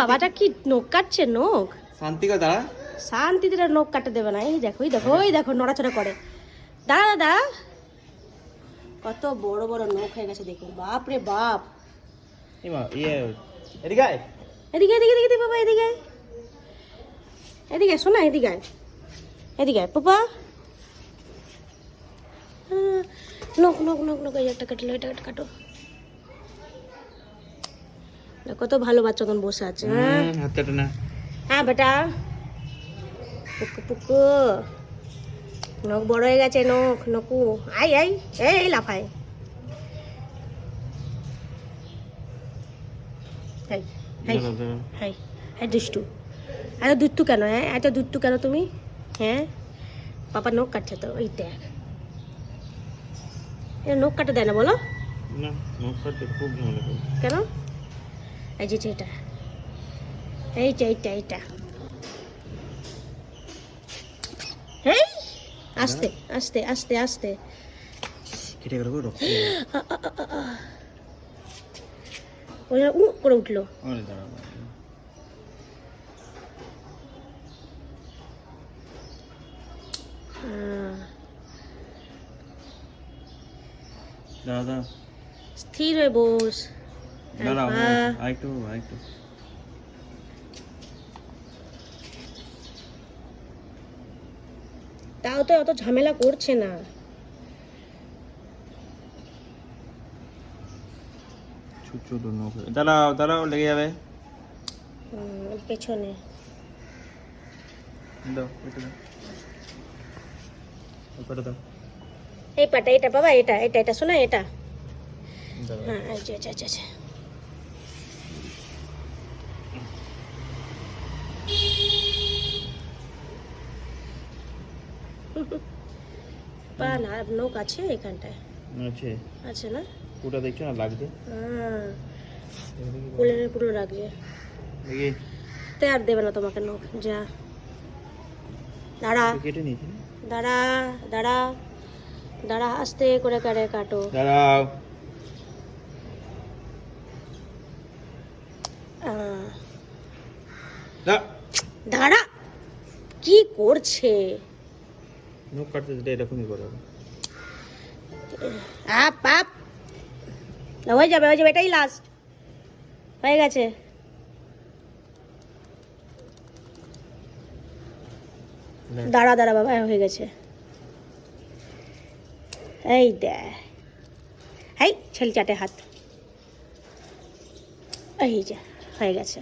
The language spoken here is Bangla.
বাবাটা কি নখ কাটছে, নখ শান্তি কর, দাঁড়া। শান্তিতে নখ কাটতে দেবে না। এই দেখো, ওই দেখো নড়াচড়া করে। দাঁড়া দাদা, কত বড় বড় নখ হয়ে গেছে দেখুন, বাপ রে বাপ। এদিকে আয়। এদিকে এদিকে এদিকে বাবা, এদিকে এদিকে শোনা, এদিকে এদিকে পাপা। নখ নখ নখ নখ, এই একটা কাটলো, এটা একটা কাটো। কত ভালো বাচ্চা তখন বসে আছে। হাত কাটো না। হ্যাঁ বেটা, পুকু পুকু, নখ বড় হয়ে গেছে, নখ নকু। আই আই, এই লাফায়। হাই হাই হাই হাই, দুষ্টু। এত দুষ্টু কেন? হ্যাঁ, এত দুষ্টু কেন তুমি? হ্যাঁ, পাপা নখ কাটছে তো, ওই দেখ। নখ কাটে দেয় না বলো? না, নখ কাটতে খুব ঝামেলা করে। কেন? এই যে এটা, এইটা। হেই, আস্তে আস্তে আস্তে আস্তে। কেটে গেল রক্ত। ওরা করে উঠলো। আরে দাঁড়া দাদা, স্থির হয়ে বস। দাঁড়া, আরেকটু। তাও তো অত ঝামেলা করছে না। ছোট নখ। দাঁড়াও, লেগে যাবে। পেছনে দাও, এটা দাও। ওটা দাও। এই পাটা, এটা বাবা, এটা শোনা, এটা। হ্যাঁ, আচ্ছা। পা না, নখ আছে এখানটায়। আছে না? ওটা দেখছো না লাগছে? হ্যাঁ, পুরো লাগছে। দেখি তে আর দেবে না তোমাকে নখ, যা। দাঁড়া কেটে নিয়েছি। দাঁড়া, আস্তে করে কাটো। দাঁড়াও। দাঁড়া, কি করছে? নখ কাটতে দিলে এরকমই করে। আপ হয়ে যাবে, এটাই লাস্ট হয়ে গেছে। দাঁড়া বাবা, হয়ে গেছে। এই ছেলে চাটে হাত। এই যে হয়ে গেছে।